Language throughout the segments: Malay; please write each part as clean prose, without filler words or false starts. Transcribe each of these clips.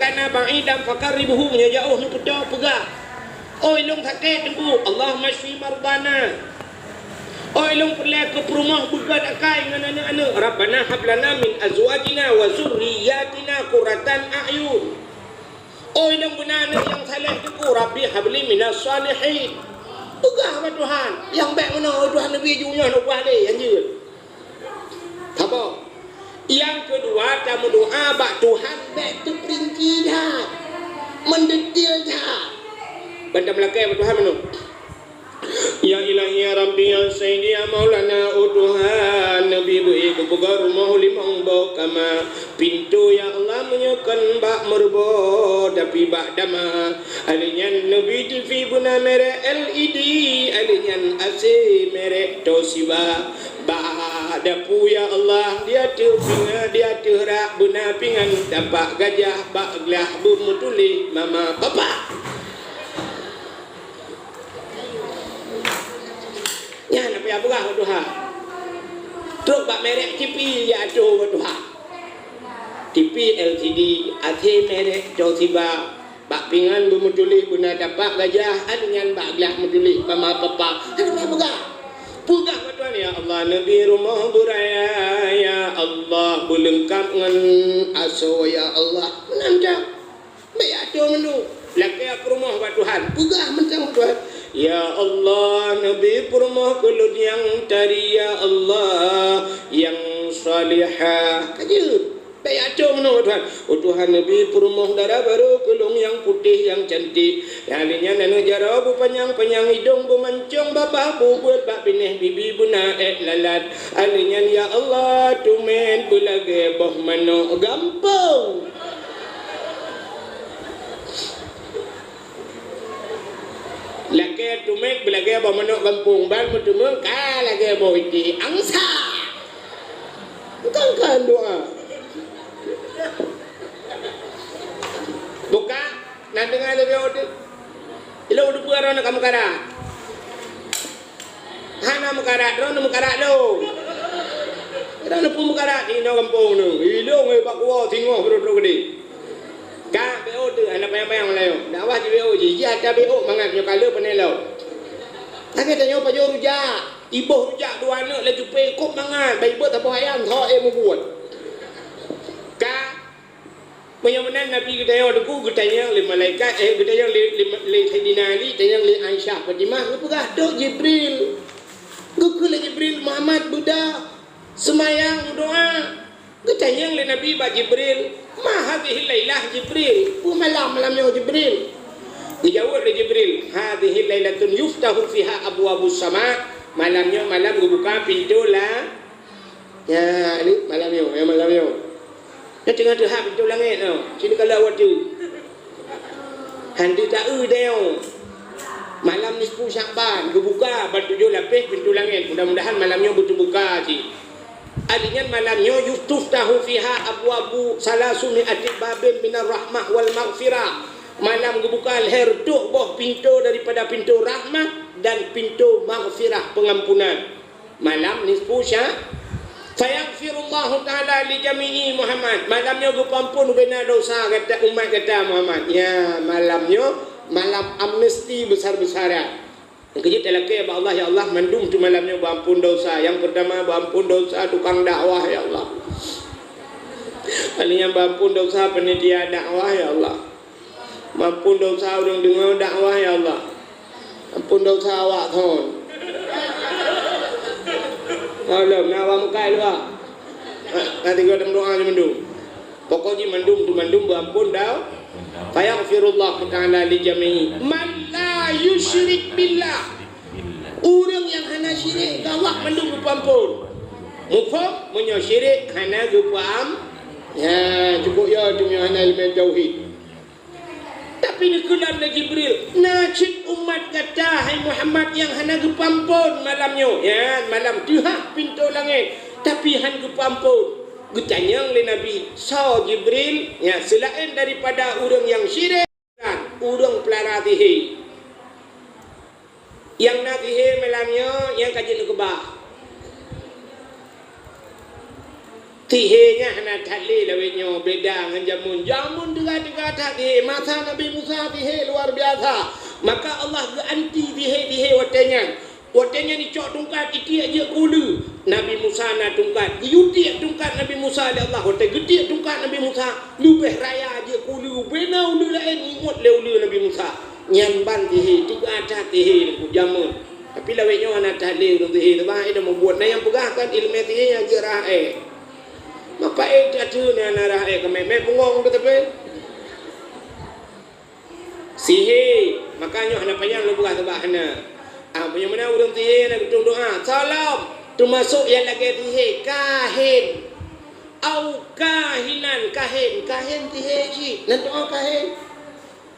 Kana ba'idan fakaribuhu nya jauh nu kedo pegah. Oi long sakit tengku Allahumma shfi mardana. Oi long perle ke rumah begad akai ngan anak-anak. Rabbana hab lana min azwajina wa zurriyyatina qurratan a'yun. Oi long benana yang saleh tengku Rabbi habli minas salihin. Pegah sama Tuhan. Yang baik mana Tuhan Nabi junya nak buat ni anjir. Apa? Yang kedua, kita berdoa bak Tuhan baik tu perinci dah, mendetil dah. Benda belakang bak Tuhan mana? Ya ilahi ya Rabbi ya Sayyidi ya Maulana oh Tuhan Nabi bu'i kebuka rumah limang bau kama pintu ya Allah menyokan bak merbo tapi bak dama alinyan Nabi TV guna merek LED alinyan AC merek Toshiba bak dapu ya Allah dia pinga dia rak guna pingan dapat gajah bak gelah bumutuli mama papa. Ya nak payah berah Tuhan. Terus bak merek TV ya tu Tuhan. TV LCD, AC merek Toshiba, bak pingan bermutuli guna dapat gajah dengan bak gelah mutuli mama papa. Ada payah berah. Pegah Tuhan ya Allah Nabi rumah buraya ya Allah berlengkap dengan aso ya Allah. Menanda. Baik tu menu. Laki aku rumah buat Tuhan. Pegah mentang Tuhan. Ya Allah Nabi rumah kelut yang tari ya Allah yang salihah. Kaji. Baik tu menu Tuhan. Oh Tuhan Nabi rumah darah baru kelung yang putih yang cantik. Yang lainnya nanu jara bu panjang hidung bu mancung babah bu buat bak pineh bibi buna lalat. Alinya ya Allah tumen bulage boh mano gampang. Lagi tumek belagi abang manok kampung ban mutume ka lagi abang iti angsa. Bukan kan doa. Buka nak dengar lebih order. Ilo udah puara nak kamu karat. Hana mukarat, drone mukarat lo. Drone pun mukarat di no kampung nu. Ilo ngai pak kuah tinggal bro gede. Ka BO tu anak bayang-bayang layo. Dakwah di BO je. Ya ada BO mangat nyo kala penelo. Lagi tanya apa jo rujak. Ibuh rujak dua anak lagi pe kop mangat. Baik buat apa ayam tho mu buat. Ka menyamanan Nabi kita yo deku getanya le malaikat getanya le Sayyidina Ali tanya le Aisyah Fatimah pegah dok Jibril. Guku le Jibril Muhammad Buddha semayang doa. Getanya le Nabi ba Jibril. Ma hadhihi lailah Jibril. Malam yo Jibril. Dijawab oleh Jibril, hadhihi lailatun yuftahu fiha abwabus sama. Malamnya malam dibuka pintu lah. Ya, ini malamnya, ya malamnya. Ya tengah tu hak pintu langit tau. Sini kalau awak tu. Handi tak deo. Malam ni 10 Syakban dibuka batu jo lapis pintu langit. Mudah-mudahan malamnya betul buka si. Adanya malamnya yuftahu fiha abwabu salasumi atibabin minar rahmah wal maghfirah. Malam dibuka leher tuh boh pintu daripada pintu rahmah dan pintu maghfirah pengampunan. Malam nisfu fayaghfirullahu ta'ala li jami'i Muhammad. Malamnya gupampun bena dosa kata umat kata Muhammad. Ya malamnya malam amnesti besar-besaran. Yang kejut lelaki ya Allah ya Allah mandum tu malamnya berampun dosa. Yang pertama berampun dosa tukang dakwah ya Allah. Kalinya berampun dosa penitia dakwah ya Allah. Berampun dosa orang dengar dakwah ya Allah. Ampun dosa awak thon. Kalau nak awak mukai luar. Nanti kau doa je mandum. Pokoknya mandum tu mandum berampun dah. Fayaghfirullah ta'ala li jami'i man la yusyrik billah. Orang yang hana syirik gawak mandum pampun. Mufam menyo syirik hana gupam. Ya cukup ya tu yang hana ilmu tauhid. Tapi ni kelam na Jibril. Najib umat kata hai Muhammad yang hana gupampun malamnya. Ya malam tu hak pintu langit. Tapi han gupampun. Getanyang le Nabi so Jibril ya selain daripada orang yang syirik dan orang pelaratihi yang natihi malamnya yang kaji kebah tihenya hana thali lawenyo beda dengan jamun tengah-tengah tak tihe masa Nabi Musa tihe luar biasa. Maka Allah ganti tihe watenya ni cok tungkat iti aja kulu. Nabi Musa na tungkat yuti tungkat Nabi Musa Allah hote gede tungkat Nabi Musa lubeh raya aja kulu benau lu lain imut leulu Nabi Musa nyamban tihe tiga ada tihe ku jamun. Tapi lawenyo hana thali tihe bah ida membuat na yang pegahkan ilmu tihe aja rae. Maka jatuh na narah kememe bungong tetapi sihe makanya hana payang lu buka sebahana punya mana urang tihe nak tung doa salam tu masuk yang lagi tihe kahin au kahinan kahin tihe ji nan doa kahin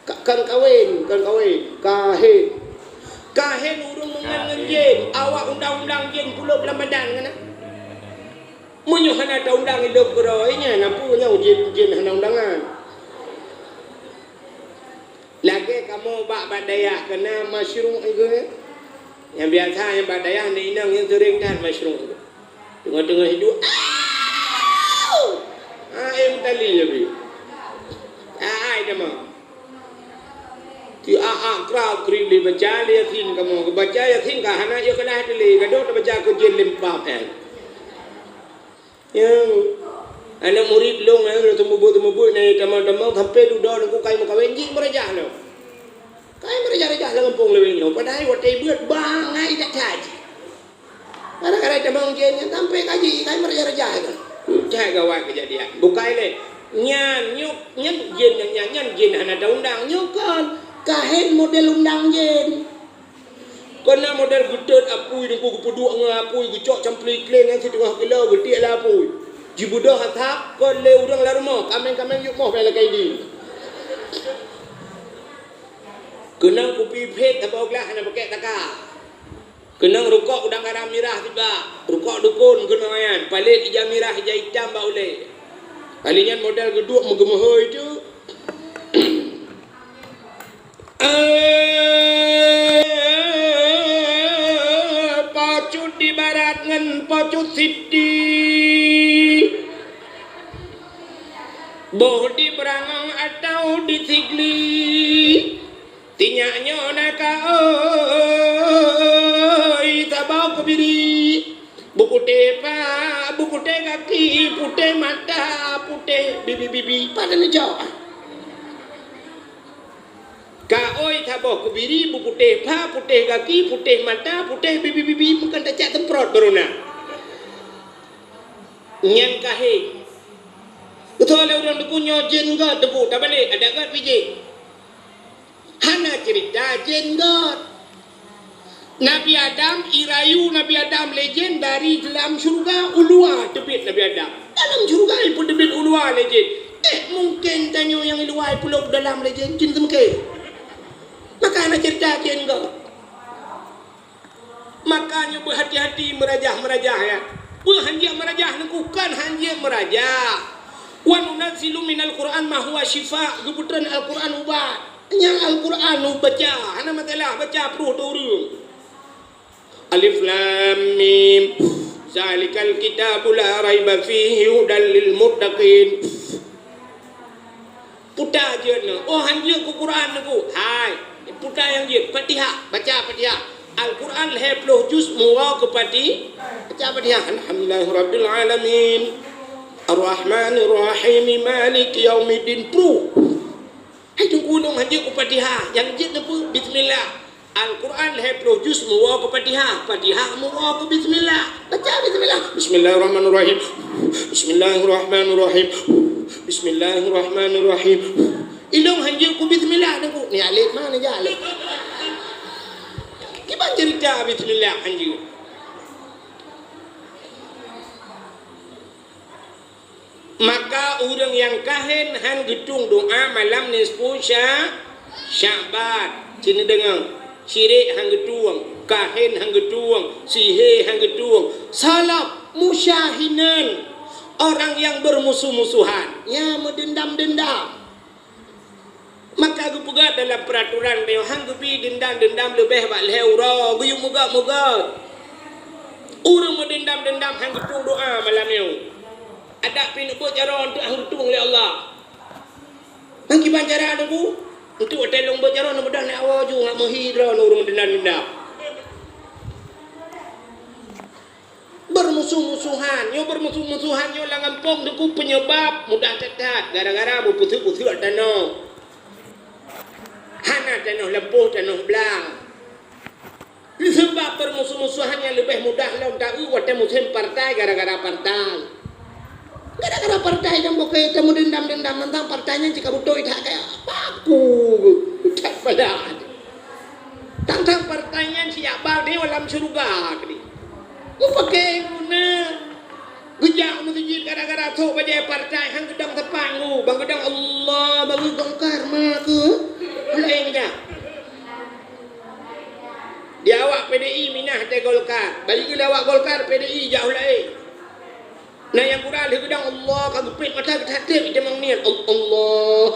kan kawin kahin urang mengan jen awak undang-undang jen puluh Ramadan kan munyo hana ta undang hidup geroinya napunya jin hana undangan lagi kamu bak badayah kena masyru' itu yang biasa yang badayah ni inang yang sering kan masyru' tengah-tengah hidup em tali lebih demam ti krau kri li baca yasin kamu baca yasin ka hana yo kena tali gadot baca ko jin limpap yang anak murid long yang temu ni teman-teman sampai duduk aku kai makawin jing merajah lo kai merajah lampung lewing lo padahal watai buat bangai tak caji kadang-kadang teman jengnya sampai kaji kai merajah kan dah gawat kejadian bukai le nyan jin hana ada undang nyukan kahen model undang jin kena model gedut apui ni ku peduk ngapui ku cok campli kleng yang setengah kilo gede lah apui jibudah hatap kon le udang la rumah kameng yuk moh bela kaidi kena ku pipet apa oglah hana pakai taka kena rukuk udang garam mirah tiba rukuk dukun kena ayan palit hijau mirah hijau hitam ba ule palingan model geduk megemoh itu pacut di barat ngan pacut siti boh di berangang atau di sigli tinyaknya naka oi tabau kebiri buku tepa buku te kaki pute mata pute bibi pada nejau ka oi tabau kebiri buku tepa pute kaki pute mata pute bibi bukan tak temprot beruna nyan kahe betul ada orang dukunyo jin god debu tak balik ada god biji hana cerita jin god Nabi Adam irayu Nabi Adam legend dari dalam syurga ulua tebit Nabi Adam dalam syurga pun tebit ulua legend mungkin tanyo yang luai pulau dalam legend jin semke maka hana cerita jin god makanya berhati-hati merajah ya berhanjia merajah bukan hanjia merajah wa nunazzilu minal Qur'an ma huwa shifa kebetulan Al-Qur'an ubat yang Al-Qur'an baca ana matalah baca perlu turun alif lam mim zalikal kitabu la raiba fihi hudal lil muttaqin puta jeuna oh hanjia ku Qur'an ku hai puta yang je Fatihah baca Fatihah Al-Qur'an 20 juz muwa ke pati baca Fatihah alhamdulillahirabbil alamin Ar-Rahmanir Rahim Maliki Yaumiddin Pro. Hai tunggu dong haji ku Fatihah. Yang jid apa? Bismillah. Al-Quran 20 juz muwa ku Fatihah. Fatihah muwa ku bismillah. Baca bismillah. Bismillahirrahmanirrahim. Bismillahirrahmanirrahim. Bismillahirrahmanirrahim. Ilong haji ku bismillah dah ku. Ni alif mana je alif? Gimana cerita bismillah haji? Maka orang yang kahin han gedung doa malam nisfu Sya'ban cina dengar syirik hang gedung kahin hang gedung sihir hang gedung salap musyahinan orang yang bermusuh-musuhan ya mendendam-dendam maka gu pegat dalam peraturan dia hang gebi dendam-dendam lebih bak leura gu moga-moga orang mendendam-dendam hang gedung doa malam ni Ada pin buat cara untuk hang tung oleh Allah. Hang kiban cara ada bu. Untuk telong buat cara nak bedah nak awak ju nak menghidra nak urung dendam. Bermusuh-musuhan, yo bermusuh-musuhan yo langampong deku penyebab mudah tetat gara-gara berputus-putus tanah. Hana tanah lempuh tanah belang. Sebab bermusuh-musuhan yang lebih mudah lawan tahu wate musim partai gara-gara partai. Gara-gara partai yang bukan temu dendam-dendam tentang partainya jika butuh itu kayak aku tak pada. Tentang partainya siapa dia dalam surga ni. Ku pakai guna. Gejak masjid gara-gara tu baca partai hang gedang tepangu, bang gedang Allah, bang Golkar mah ke. Lain aja. Dia awak PDI minah te Golkar. Bagi kita awak Golkar PDI jauh lain. Nah yang kurang dia gedang Allah kagupit mata ketatip dia mang niat Allah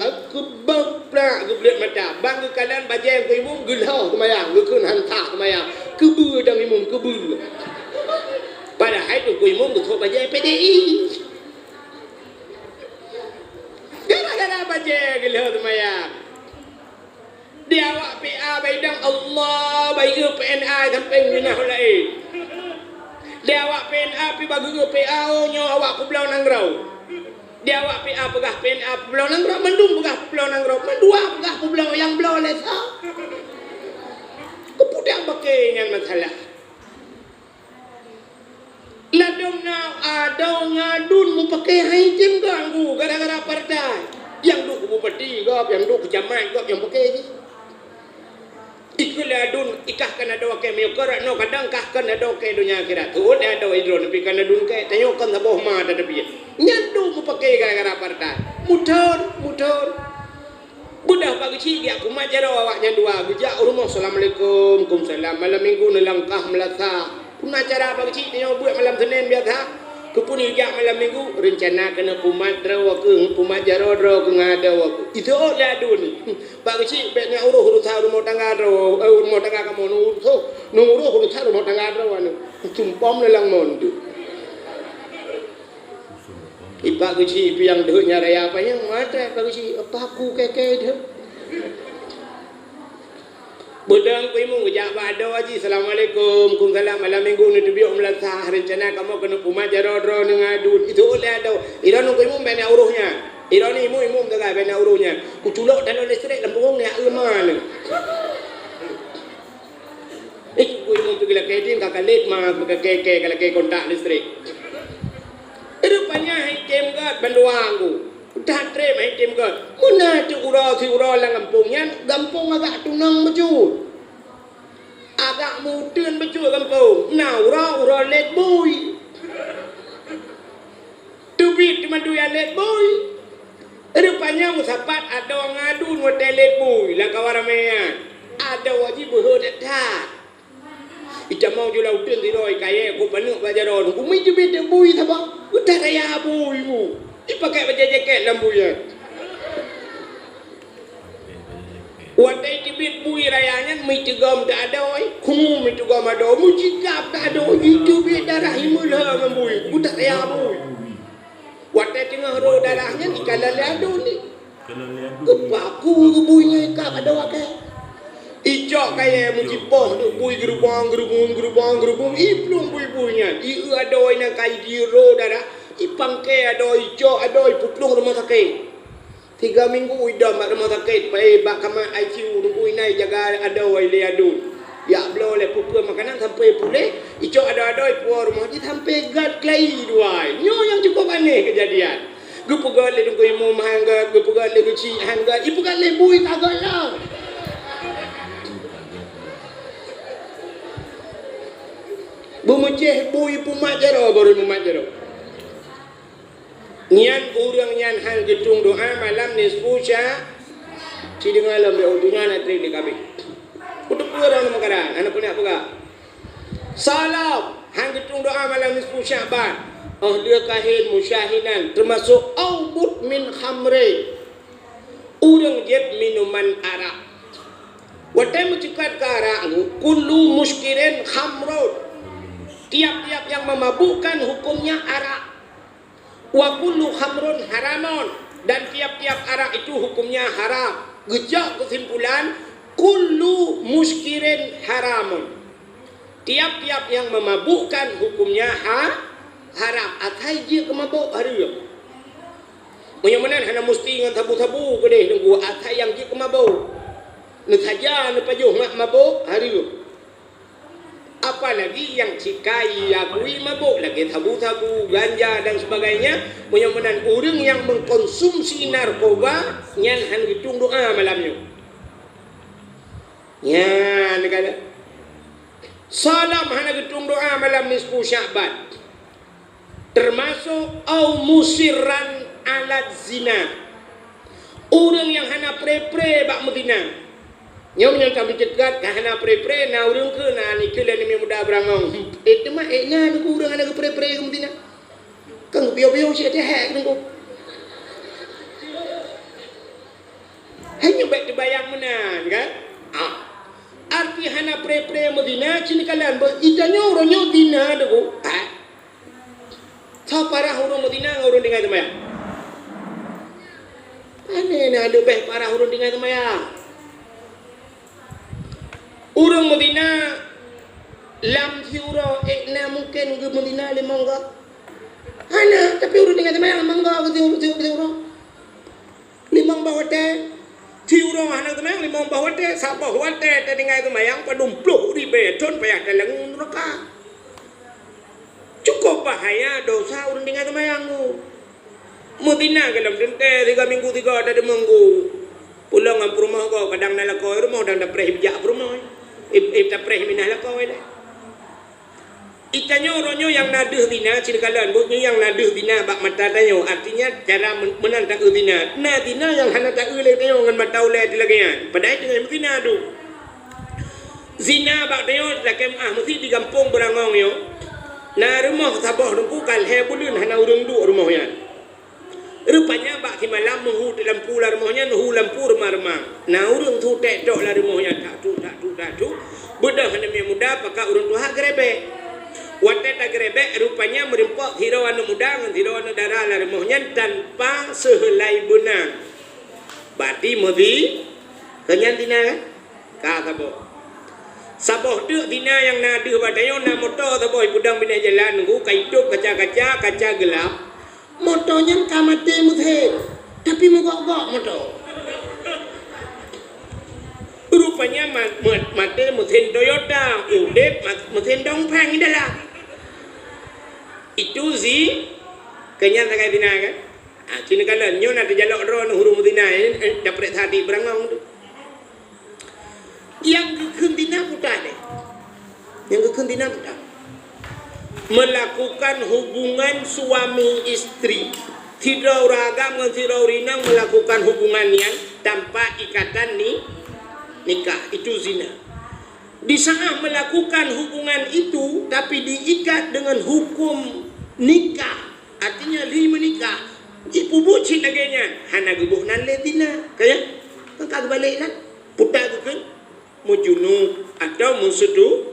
akbar pula gublet mata bang ke kanan bajai ke imum gelah kemayang gekun hantar kemayang kebu dang imum kebu padahal itu ke imum betul bajai PDI gara-gara bajai gelah kemayang dia awak PA baidang Allah bagi PNA sampai minah lain. Dia awak PNA pi bagi PA nyo awak ku belau nangrau. Dia awak PA pegah PNA belau nangrau mendung pegah belau nangrau mendua pegah ku belau yang belau lesa. Kepudak pakai yang masalah. Ladong na adau ngadun mu pakai haitim ganggu gara-gara partai. Yang duk bupati gop, yang duk camat gop yang pakai ni. Ikulah adun ikahkan ada wakai miyokar no kadang kahkan ada wakai dunia akhirat tu ada idron tapi kan adun kai tanyokan saboh ma ada tapi nyandu mu pakai gara-gara partai mutar budah pagi ci dia aku majaro awaknya dua bijak rumah assalamualaikum kumsalam malam minggu nelangkah melasa puna cara pagi ci dia buat malam Senin biasa kepuni jak malam minggu rencana kena pumadra ke pumajaro dro ke ngada waku itu oleh adun pak kecil beknya uruh rumah tangga dro rumah tangga kamu nuruh rumah tangga dro anu cumpom lelang mondu ipak kecil yang dehnya raya apa yang mata pak kecil apa aku keke dia Budang ku imu ngejak bado aji assalamualaikum kumsalam malam minggu ni tubiuk melasah rencana kamu kena pumajaro-dro nengadun itu oleh ado iran ku imu bena uruhnya iran imu tagai bena uruhnya ku culok dalam listrik lempung ni leman ku imu tu gila kedin kakak led mah keke kalau ke kontak listrik rupanya hitem gat banduang ku udah trem hitem gat mana tu urau lang kampungnya kampung agak tunang baju agak mudun baju kampung nah urau let boy tubit cuma duya let boy rupanya musapat ada ngadun hotel let boy lah kawaramaya ada wajib berhodat ita mau jual udun tiroi kaya ku panuk bajaron ku mi tubit boy sabang udah raya boy mu dipakai baju jaket lambunya. Wadai tibit bui rayanya mitigam tak ada oi. Kumu mitigam ada, mujikap tak ada. Itu bit darah himulha ngambui. Budak raya bui. Wadai tengah roh darahnya ikan laliado ni. Kepaku buinya ikap ada wakai. Ijak kaya mujipoh tu bui gerubang. Iplung bui-buinya. Iu ada oi nang kai di roh darah. Ipangke adoi jo adoi putlung rumah sakit 3 minggu udah mak rumah sakit pai bak kamar ICU nunggu inai jaga adoi le adu ya blo le pukul makanan sampai pulih ijo adoi puar rumah di sampai gad klai duai nyo yang cukup aneh kejadian gupu gad le nunggu imam hangga gupu gad le guci hangga ipu gad le bui kagak lah bumujeh bui pumajaro baru pumajaro Nyan urang nyan hang gedung doa malam nisfu sya si dengan alam dia utunya nak trik di kami untuk orang makaran anak punya apa salam hang gedung doa malam nisfu syaban dia kahin musyahinan termasuk aubut min khamri urang jet minuman arak watai mucikat ke arak kullu muskirin khamrud Tiap-tiap yang memabukkan hukumnya arak. Wa kullu khamrun haramun, dan tiap-tiap arak itu hukumnya haram. Gejak kesimpulan, kullu muskirin haramun. Tiap-tiap yang memabukkan hukumnya haram. Atai dia kemabuk hari. Menyamanan hana mesti dengan tabu-tabu ke deh nunggu atai yang dia kemabuk. Nak saja nak pajuh mak mabuk hari. Apalagi yang cikai, yakui mabuk lagi tabu-tabu, ganja dan sebagainya. Menyamanan orang yang mengkonsumsi narkoba nyan han hitung doa malamnya. Ya, negara. Salam hana hitung doa malam nisfu Sya'ban. Termasuk au musirran alat zina. Orang yang hana pre-pre bak medina. Nyom yang kami cegat kahana pre-pre na urang ke na ni ke ni muda berangong. Itu mah na ku urang ana ke pre-pre ke medina. Kang bio-bio sia teh hek nunggu. Hanya baik dibayang menan kan? Arti hana pre-pre medina cini kalian itanya urang nyo dina deku. Tau parah urang medina urang dengar temaya. Ane na lebih parah urang dengar temaya. Urang Medina lam siura na mungkin ke Medina lemangga. Hana tapi urang dengan temayang mangga ke siura. Limang bahote. Siura hana temayang limang bahote sabah wate te dengan temayang padumpluh ribe ton payah dalang neraka. Cukup bahaya dosa urang dengan temayang tu. Medina dalam dente 3 minggu 3 ada minggu. Pulang ke rumah kau kadang nak kau rumah dan dah preh bijak rumah. Ita preh minah lah kau ini. Itanya orangnya yang naduh dina, cirkalan buknya yang naduh dina bak mata tayo. Artinya cara menantang dina. Nah dina yang hana tak uleh tayo dengan mata uleh dilagian. Padahal dengan dina tu. Zina bak tayo lakem mesti di kampung berangong yo. Nah rumah sabah rumpu kalhe bulun hana urung du rumahnya. Rupanya bak ki malam menghu dalam pula rumahnya nuhu lampu remah-remah. Nah urung tu tek dok lah rumahnya tak tu. Budak hana muda pakak urung tu hak grebe. Wate tak grebe rupanya merimpok hiro anu muda ngan hiro anu darah lah rumahnya tanpa sehelai benang. Bati mesti kenyan dina kan? Ka sabo. Saboh tu dina yang nadu badayo na motor sabo budang bina jalan nunggu kaituk kaca gelap. Motornya kamate muthe tapi mogok-gok motor. Rupanya mate mesin Toyota, udep mesin dongpeng adalah. Itu si kenyan sakai dina kan? Cina kala nyo na dijalok ron huru medina ini dapat hati berangong tu. Yang kekendina putar deh. Yang kekendina putar. Melakukan hubungan suami istri. Tidak ragam dan tidak rinang melakukan hubungan yang tanpa ikatan nikah. Itu zina. Di saat melakukan hubungan itu tapi diikat dengan hukum nikah. Artinya menikah. Ibu bucin laganya. Hana gebuh nan le dina. Kaya? Kan balik lah. Putar tu kan? Mujunu atau musudu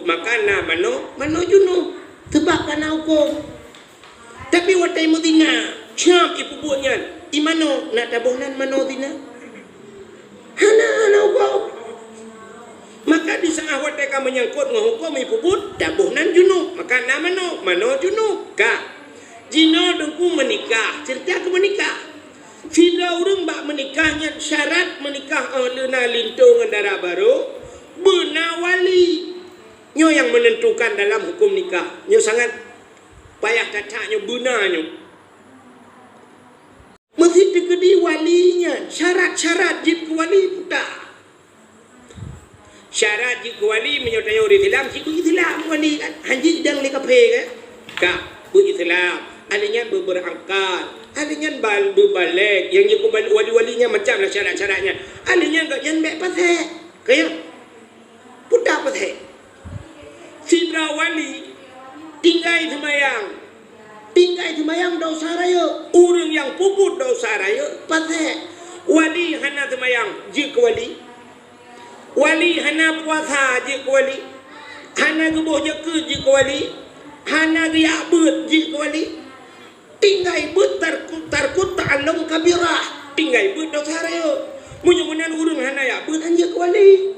maka na mano juno tebak kana hukum. Tapi watai medina siap ibu buatnya imano nak tabuhnan mano dina hana hukum. Maka di saat watai ka menyangkut menghukum ibu buat tabuhnan juno maka na mano juno ka jino dengku menikah cerita ke menikah. Tidak urang bak menikahnya syarat menikah oleh lintung darah baru benar wali nyo yang menentukan dalam hukum nikah. Nyo sangat payah kacanya benarnya. Mesti dikedi walinya. Syarat-syarat jid ke wali putar. Syarat jid ke wali menyertai orang Islam. Situ Islam wali kan. Hanji sedang lekape kan. Kak, Islam. Alinya berangkat. Alinya berbalik. Yang wali-walinya macam lah syarat-syaratnya. Alinya tak yang baik pasal. Kaya putar pasal. Sidra wali tinggai semayang dosa raya. Orang yang puput dosa raya pasal. Wali hana semayang jik wali. Wali hana puasa jik wali. hana gebuh je ke je ke wali, hana ge ya beut je ke wali, tinggai beut tarkut ta'allum kabirah, tinggai beut dosa raya. Munyo-munyan urang hana ya beut anje ke wali.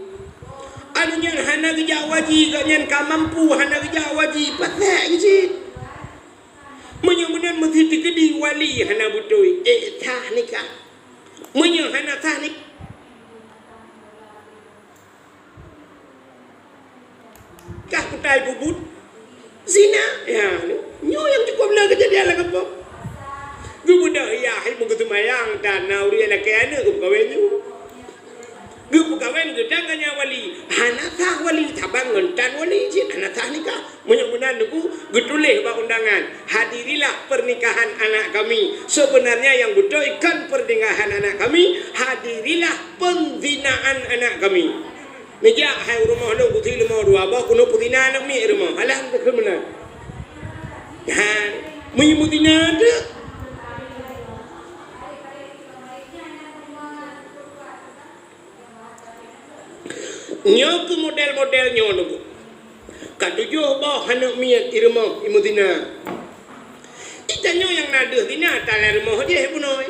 Anu nyan hana ge ja waji ga nyan ka mampu hana ge ja waji patek je. Munyo-munyan mesti dikedi wali hana butoi tah nikah. Munyo hana tah nikah kah kutai bubut zina ya nyo yang cukup lah kejadian lah apa gubudah ya hai mung ketumayang dan nauri anak kena kawen nyu gubu kawen gedang nya wali hanatah wali tabang ngentan wali jin hanatah nikah munyan nuku getuleh ba undangan hadirilah pernikahan anak kami sebenarnya yang betul ikan pernikahan anak kami hadirilah pengzinaan anak kami. Meja hai rumah lu putih lemah dua bah kuno putina nak mi rumah alah tak kemana han menyemutina ada nyo ke model-model nyo nu katujuh bah hanak mi rumah imutina kita nyo yang nada tina tala rumah je punoi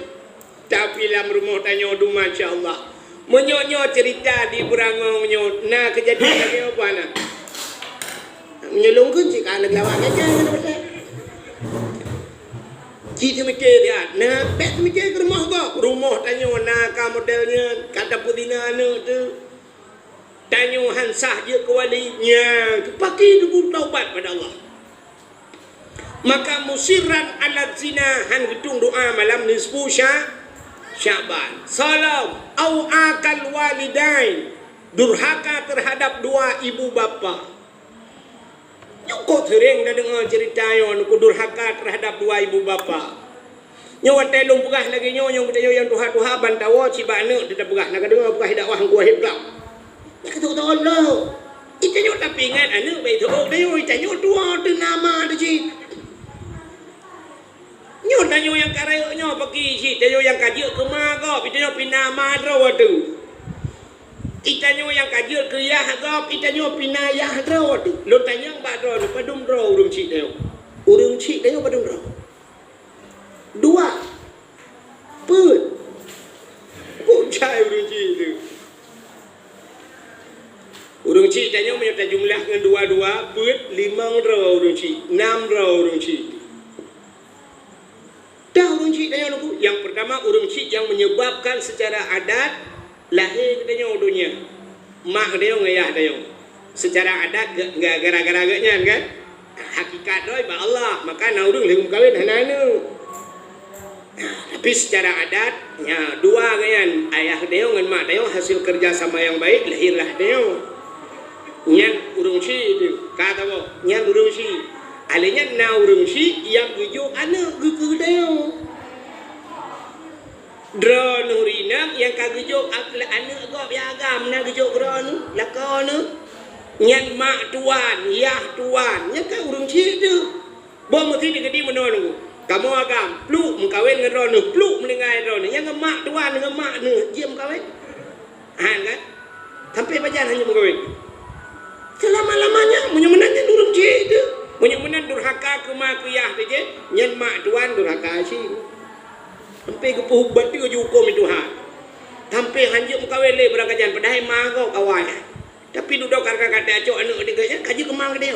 tapi lam rumah tanyo du masya-Allah. Menyo-nyo cerita di Burangong menyo na kejadian lagi apa na menyelungkeun si kana lawak aja ngene betul ci mikir dia na bet mikir ke rumah tanyo na ka modelnya kata putina anu tu tanyo hansah je ke walinya kepaki debu taubat pada Allah maka musirran ala zina han hitung doa malam nisfu Syaban salam au akal walidain durhaka terhadap dua ibu bapa nyoko sering dah dengar cerita yang durhaka terhadap dua ibu bapa nyawa telung pegah lagi nyawa yang tuha-tuha bantawa cibana tidak pegah nak dengar pegah dakwah ku ahib kau nak kata Allah itu nyawa tapi ingat anu baik tu dia nyawa dua tu nama tu cik nyo tanyo yang karayo nyo pagi si tanyo yang kajil ke mago pitanyo pina madro tu itanyo yang kajil ke yah go pitanyo pina yah dro tu lo tanyo badro tu padum dro urung cik tanyo padum dro dua put bocai urung cik tu urung cik tanyo menyata jumlah dengan dua-dua put 5 dro urung cik 6 dro urung cik. Dah urung cik tanya aku. Yang pertama urung cik yang menyebabkan secara adat lahir tanya dunia. Mak dia ngayah dia. Secara adat gara-gara agaknya kan. Hakikat doi ba Allah, maka na urung lehum kawin hananu. Tapi secara adat ya dua gayan ayah dia dengan mak dia hasil kerja sama yang baik lahirlah dia. Nyan urung cik tu. Kata apa? Nyan urung cik alenya na urung si yang gujuk anak gudeo drone urina yang kagujuk anak go piagam na gujuk drone lakon nyan mak tuan yah tuan nya ka urung si tu bo mesti digedi menon kamu agam pluk mengkawin dengan drone pluk mendengai drone yang mak tuan dengan mak ne jiem kawin han kan sampai bajan hanya mengkawin selama-lamanya menyemenanya urung si tu menyemenan durhaka ke mak kuyah tu je nyen mak tuan durhaka si sampai ke puhubat tu je hukum Tuhan sampai hanjuk mengkawin le berangkajan padahal mak kau kawan tapi duduk kata acok anak dia kaji kemang dia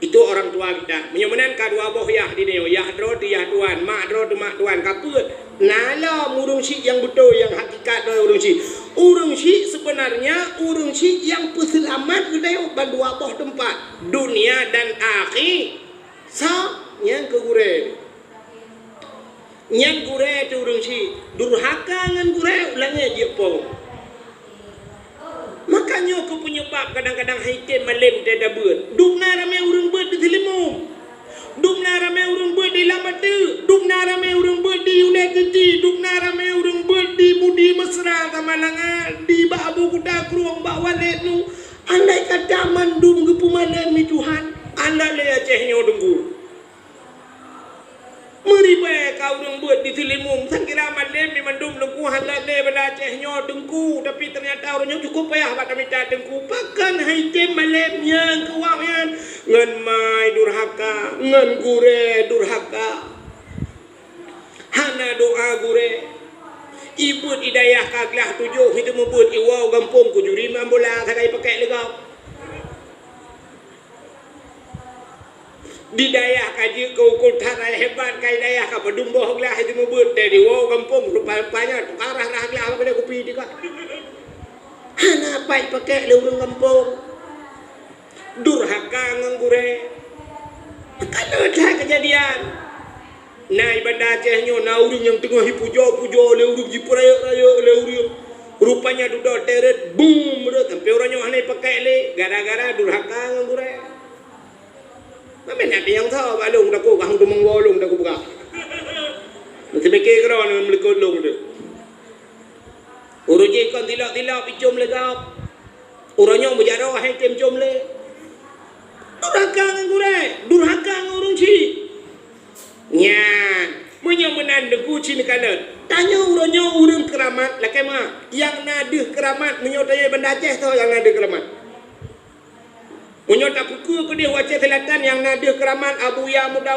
itu orang tua kita menyemenan kadua boh yah di dia yah dro di yah tuan mak dro tu mak tuan kaput nala urung si yang betul yang hakikat do urung si sebenarnya urung si yang peselamat dia bandua boh tempat dunia dan akhir sa yang kegure nyang gure tu urung si durhaka ngan gure ulangnya jepo makanya aku penyebab kadang-kadang haitin malam dia beut dumna ramai urang beut di telimum dumna ramai urang beut di lamatu dumna ramai urang beut di universiti dumna ramai urang beut di budi mesra kamalangan di babu kuda kruang bak walet nu andai kata mandum ke pumalan ni Tuhan anda le acehnya tunggu meribai kau dong buat di Tilimung. Sang kira malam ni mandum dengku halal le benda Aceh dengku, tapi ternyata orangnya cukup payah buat minta dengku. Pakan haitem malam yang kewawian ngan mai durhaka, ngan gure durhaka. Hana doa gure. Ibut idayah kaglah tujuh itu membut iwau gampung kujuri mambola sakai pakai legau. Di daya kaji kau tara hebat kai daya ka pedumboh glah itu membut dari wow kampung rupanya tukarah lah glah pada kopi juga. Hana pai pakai lurung kampung. Durhaka ngangure. Kalau dah kejadian. Nai benda Acehnya naurung yang tengah pujo-pujo leurung jipraya-raya leurung. Rupanya duduk teret boom sampai orangnya hanai pakai le gara-gara durhaka ngangure. Mana ada yang tahu balung dah kau kang tumang walung dah kau buka. Nanti mikir kerana melikut long tu. Orang je kan tilak picom legap. Orangnya berjarah hai tem com le. Durhaka ngurang orang ci. Nya, menyemenan deku ci nekalan. Tanya orangnya orang keramat lah kemah. Yang nadih keramat menyodai benda Aceh tu yang nadih keramat. Punya tak pukul ke dia wajah selatan yang nadir keramat Abu Ya Muda